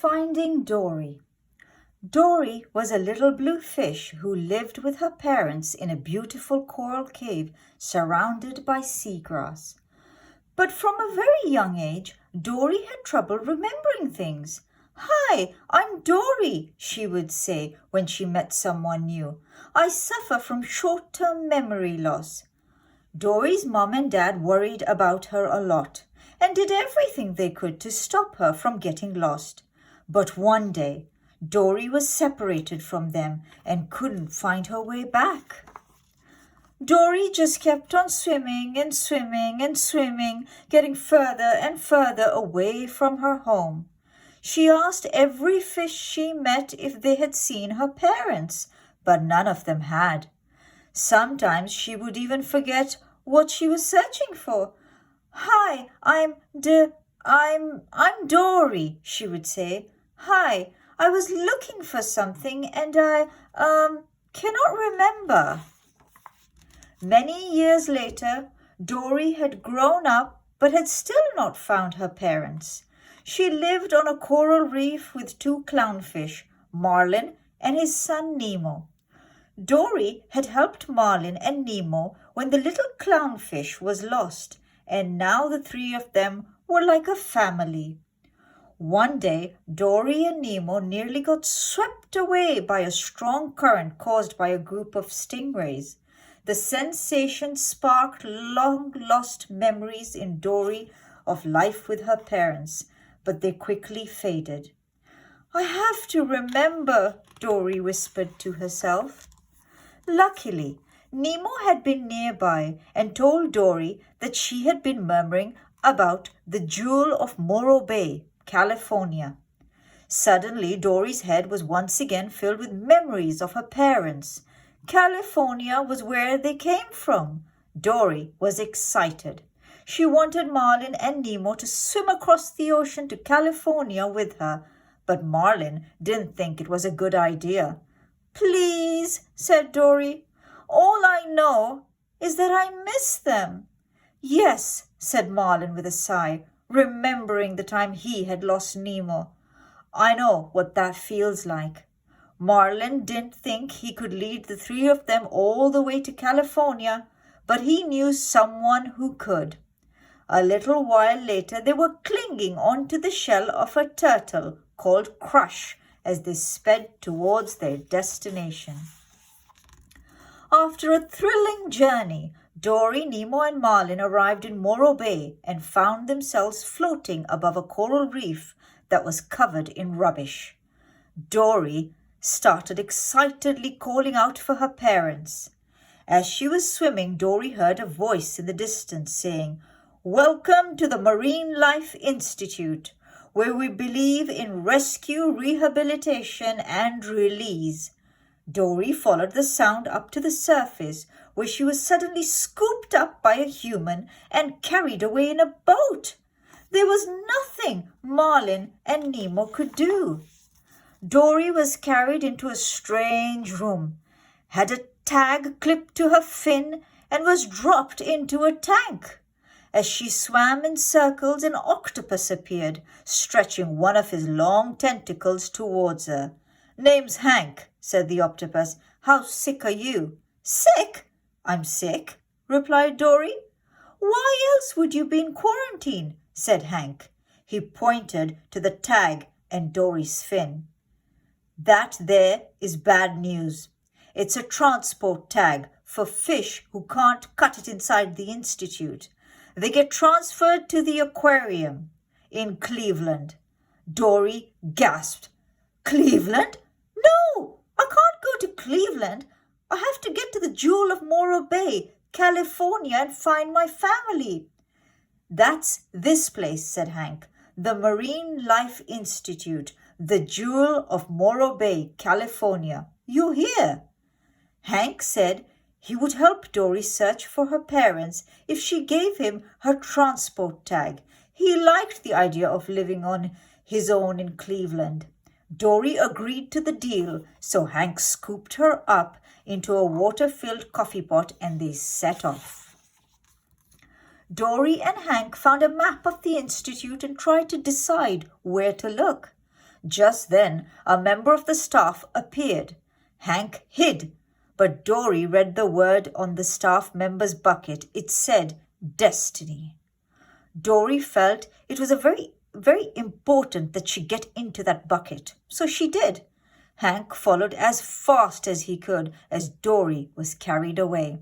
Finding Dory. Dory was a little blue fish who lived with her parents in a beautiful coral cave surrounded by seagrass. But from a very young age, Dory had trouble remembering things. "Hi, I'm Dory," she would say when she met someone new. "I suffer from short-term memory loss." Dory's mom and dad worried about her a lot and did everything they could to stop her from getting lost. But one day, Dory was separated from them and couldn't find her way back. Dory just kept on swimming and swimming and swimming, getting further and further away from her home. She asked every fish she met if they had seen her parents, but none of them had. Sometimes she would even forget what she was searching for. "Hi, I'm Dory," she would say. "Hi, I was looking for something and I cannot remember." Many years later, Dory had grown up but had still not found her parents. She lived on a coral reef with two clownfish, Marlin and his son Nemo. Dory had helped Marlin and Nemo when the little clownfish was lost, and now the three of them were like a family. One day, Dory and Nemo nearly got swept away by a strong current caused by a group of stingrays. The sensation sparked long-lost memories in Dory of life with her parents, but they quickly faded. "I have to remember," Dory whispered to herself. Luckily, Nemo had been nearby and told Dory that she had been murmuring about the Jewel of Morro Bay, California. Suddenly, Dory's head was once again filled with memories of her parents. California was where they came from. Dory was excited. She wanted Marlin and Nemo to swim across the ocean to California with her, but Marlin didn't think it was a good idea. "Please," said Dory. "All I know is that I miss them." "Yes," said Marlin with a sigh, remembering the time he had lost Nemo. "I know what that feels like." Marlin didn't think he could lead the three of them all the way to California, but he knew someone who could. A little while later, they were clinging onto the shell of a turtle called Crush as they sped towards their destination. After a thrilling journey, Dory, Nemo, and Marlin arrived in Morro Bay and found themselves floating above a coral reef that was covered in rubbish. Dory started excitedly calling out for her parents. As she was swimming, Dory heard a voice in the distance saying, "Welcome to the Marine Life Institute, where we believe in rescue, rehabilitation, and release." Dory followed the sound up to the surface, where she was suddenly scooped up by a human and carried away in a boat. There was nothing Marlin and Nemo could do. Dory was carried into a strange room, had a tag clipped to her fin, and was dropped into a tank. As she swam in circles, an octopus appeared, stretching one of his long tentacles towards her. "Name's Hank," said the octopus. "How sick are you?" "Sick? I'm sick," replied Dory. "Why else would you be in quarantine?" said Hank. He pointed to the tag and Dory's fin. "That there is bad news. It's a transport tag for fish who can't cut it inside the institute. They get transferred to the aquarium in Cleveland." Dory gasped. "Cleveland? No, I can't go to Cleveland. I have to get to the Jewel of Morro Bay, California, and find my family." "That's this place," said Hank. "The Marine Life Institute, the Jewel of Morro Bay, California. You hear?" Hank said he would help Dory search for her parents if she gave him her transport tag. He liked the idea of living on his own in Cleveland. Dory agreed to the deal, so Hank scooped her up into a water-filled coffee pot and they set off. Dory and Hank found a map of the institute and tried to decide where to look. Just then, a member of the staff appeared. Hank hid, but Dory read the word on the staff member's bucket. It said, Destiny. Dory felt it was very important that she get into that bucket, so she did. Hank followed as fast as he could as Dory was carried away.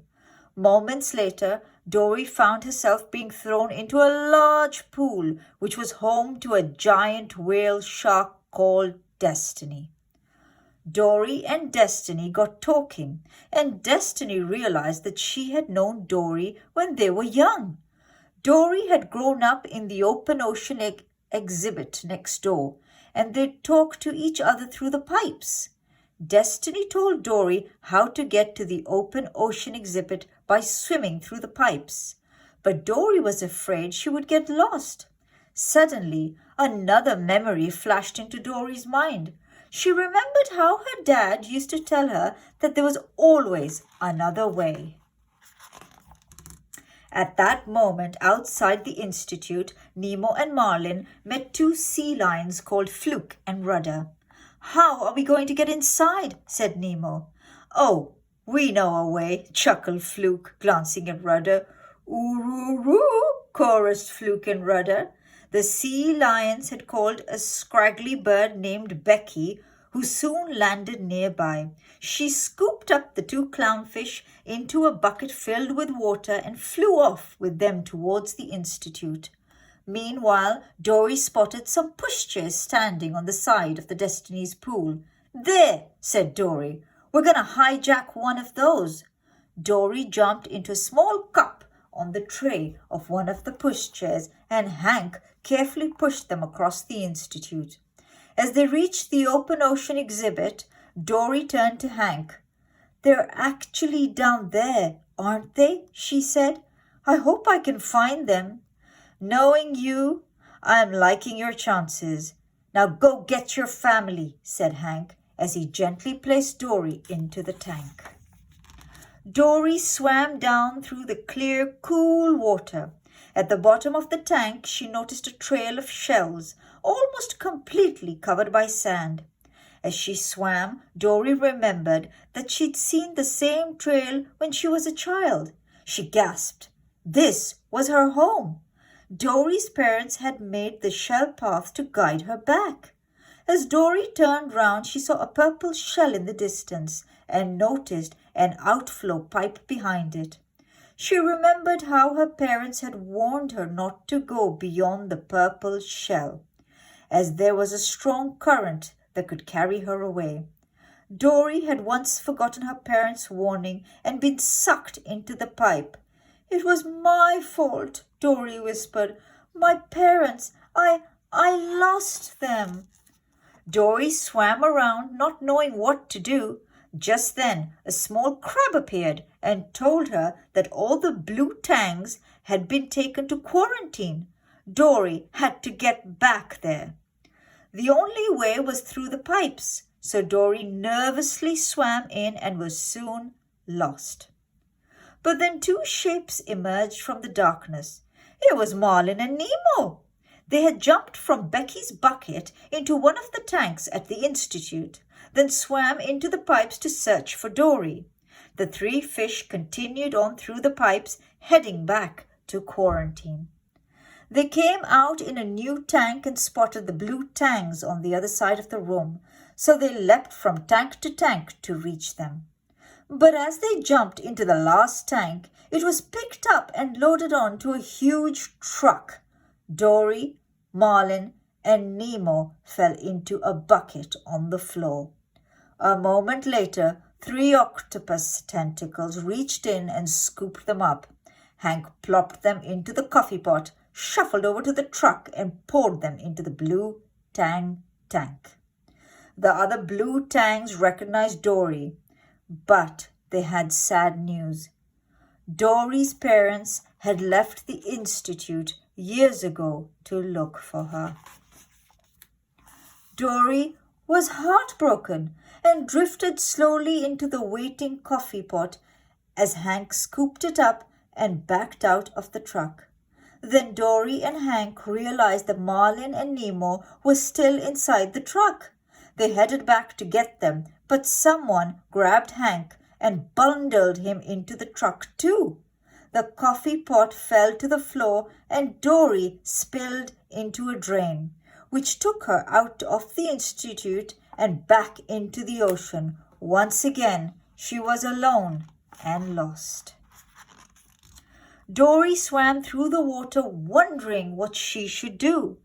Moments later, Dory found herself being thrown into a large pool which was home to a giant whale shark called Destiny. Dory and Destiny got talking, and Destiny realized that she had known Dory when they were young. Dory had grown up in the open ocean exhibit next door, and they talked to each other through the pipes. Destiny told Dory how to get to the open ocean exhibit by swimming through the pipes, but Dory was afraid she would get lost. Suddenly, another memory flashed into Dory's mind. She remembered how her dad used to tell her that there was always another way. At that moment, outside the institute, Nemo and Marlin met two sea lions called Fluke and Rudder. "How are we going to get inside?" said Nemo. "Oh, we know a way," chuckled Fluke, glancing at Rudder. "Ooroo-roo," chorused Fluke and Rudder. The sea lions had called a scraggly bird named Becky, who soon landed nearby. She scooped up the two clownfish into a bucket filled with water and flew off with them towards the institute. Meanwhile, Dory spotted some pushchairs standing on the side of the Destiny's pool. "There," said Dory. "We're going to hijack one of those." Dory jumped into a small cup on the tray of one of the pushchairs, and Hank carefully pushed them across the institute. As they reached the open ocean exhibit, Dory turned to Hank. "They're actually down there, aren't they?" she said. "I hope I can find them." "Knowing you, I'm liking your chances. Now go get your family," said Hank, as he gently placed Dory into the tank. Dory swam down through the clear, cool water. At the bottom of the tank, she noticed a trail of shells, almost completely covered by sand. As she swam, Dory remembered that she'd seen the same trail when she was a child. She gasped. This was her home. Dory's parents had made the shell path to guide her back. As Dory turned round, she saw a purple shell in the distance and noticed an outflow pipe behind it. She remembered how her parents had warned her not to go beyond the purple shell, as there was a strong current that could carry her away. Dory had once forgotten her parents' warning and been sucked into the pipe. "It was my fault," Dory whispered. "My parents, I lost them." Dory swam around, not knowing what to do. Just then, a small crab appeared and told her that all the blue tangs had been taken to quarantine. Dory had to get back there. The only way was through the pipes, so Dory nervously swam in and was soon lost. But then two shapes emerged from the darkness. It was Marlin and Nemo. They had jumped from Becky's bucket into one of the tanks at the institute, then swam into the pipes to search for Dory. The three fish continued on through the pipes, heading back to quarantine. They came out in a new tank and spotted the blue tangs on the other side of the room, so they leapt from tank to tank to reach them. But as they jumped into the last tank, it was picked up and loaded onto a huge truck. Dory, Marlin, and Nemo fell into a bucket on the floor. A moment later, 3 octopus tentacles reached in and scooped them up. Hank plopped them into the coffee pot, shuffled over to the truck, and poured them into the blue tang tank. The other blue tangs recognized Dory, but they had sad news. Dory's parents had left the institute years ago to look for her. Dory was heartbroken and drifted slowly into the waiting coffee pot as Hank scooped it up and backed out of the truck. Then Dory and Hank realized that Marlin and Nemo were still inside the truck. They headed back to get them, but someone grabbed Hank and bundled him into the truck too. The coffee pot fell to the floor and Dory spilled into a drain, which took her out of the institute and back into the ocean. Once again, she was alone and lost. Dory swam through the water wondering what she should do.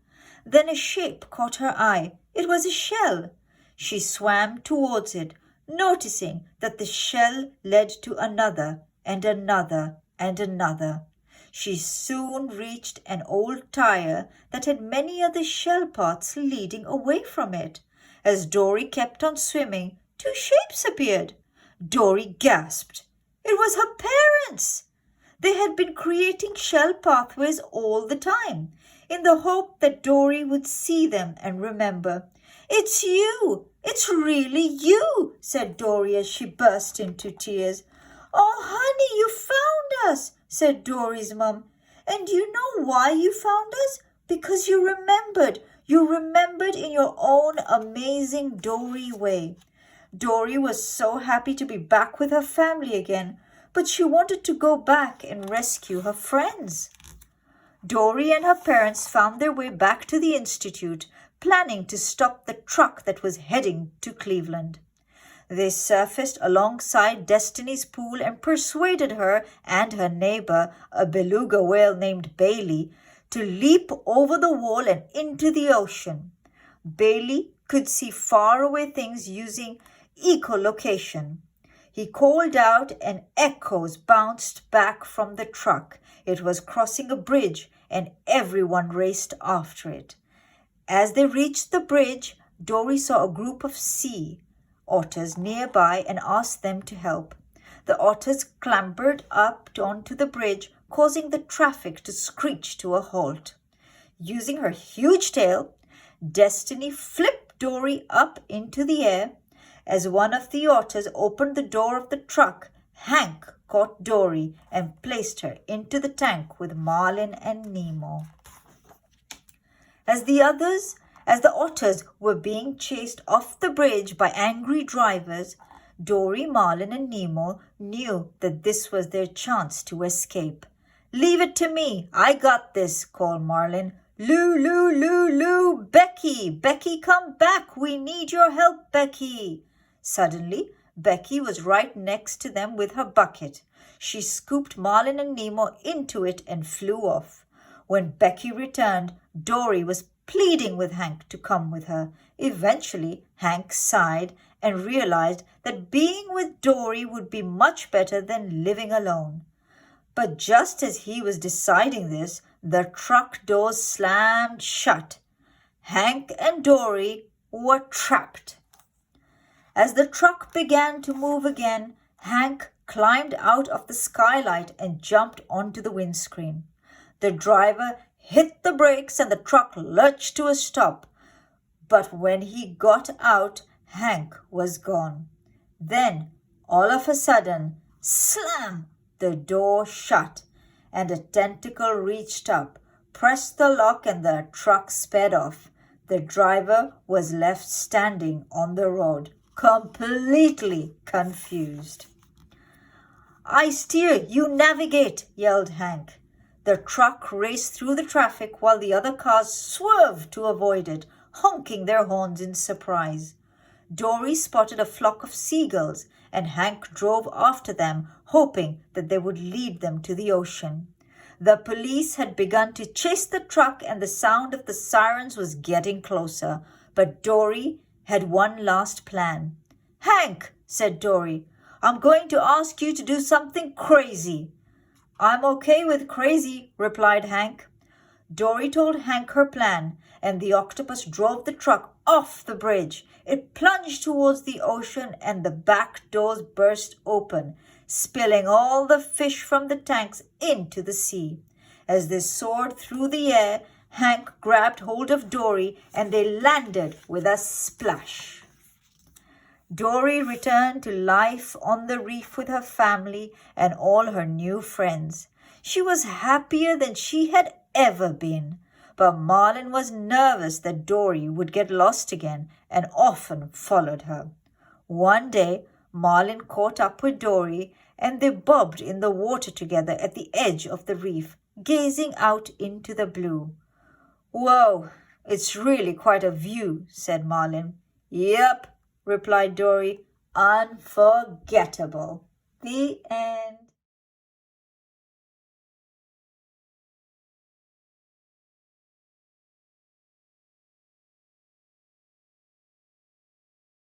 Then a shape caught her eye. It was a shell. She swam towards it, noticing that the shell led to another and another and another. She soon reached an old tire that had many other shell parts leading away from it. As Dory kept on swimming, two shapes appeared. Dory gasped. It was her parents! They had been creating shell pathways all the time, in the hope that Dory would see them and remember. "It's you! It's really you!" said Dory as she burst into tears. "Oh, honey, you found us," said Dory's mum. "And you know why you found us? Because you remembered. You remembered in your own amazing Dory way." Dory was so happy to be back with her family again, but she wanted to go back and rescue her friends. Dory and her parents found their way back to the institute, planning to stop the truck that was heading to Cleveland. They surfaced alongside Destiny's pool and persuaded her and her neighbor, a beluga whale named Bailey, to leap over the wall and into the ocean. Bailey could see faraway things using echolocation. He called out and echoes bounced back from the truck. It was crossing a bridge and everyone raced after it. As they reached the bridge, Dory saw a group of sea otters nearby and asked them to help. The otters clambered up onto the bridge, causing the traffic to screech to a halt. Using her huge tail, Destiny flipped Dory up into the air. As one of the otters opened the door of the truck, Hank caught Dory and placed her into the tank with Marlin and Nemo. As the otters were being chased off the bridge by angry drivers, Dory, Marlin, and Nemo knew that this was their chance to escape. "Leave it to me. I got this," called Marlin. "Lou, Lou, Lou, Lou, Becky! Becky, come back! We need your help, Becky!" Suddenly, Becky was right next to them with her bucket. She scooped Marlin and Nemo into it and flew off. When Becky returned, Dory was pleading with Hank to come with her. Eventually, Hank sighed and realized that being with Dory would be much better than living alone. But just as he was deciding this, the truck doors slammed shut. Hank and Dory were trapped. As the truck began to move again, Hank climbed out of the skylight and jumped onto the windscreen. The driver hit the brakes and the truck lurched to a stop. But when he got out, Hank was gone. Then, all of a sudden, slam! The door shut, and a tentacle reached up, pressed the lock, and the truck sped off. The driver was left standing on the road, completely confused. "I steer, you navigate," yelled Hank. The truck raced through the traffic while the other cars swerved to avoid it, honking their horns in surprise. Dory spotted a flock of seagulls, and Hank drove after them, hoping that they would lead them to the ocean. The police had begun to chase the truck, and the sound of the sirens was getting closer. But Dory had one last plan. "Hank," said Dory, "I'm going to ask you to do something crazy." "I'm okay with crazy," replied Hank. Dory told Hank her plan, and the octopus drove the truck off the bridge. It plunged towards the ocean, and the back doors burst open, spilling all the fish from the tanks into the sea. As they soared through the air, Hank grabbed hold of Dory, and they landed with a splash. Dory returned to life on the reef with her family and all her new friends. She was happier than she had ever been. But Marlin was nervous that Dory would get lost again and often followed her. One day, Marlin caught up with Dory and they bobbed in the water together at the edge of the reef, gazing out into the blue. "Whoa, it's really quite a view," said Marlin. "Yep," replied Dory. "Unforgettable." The end.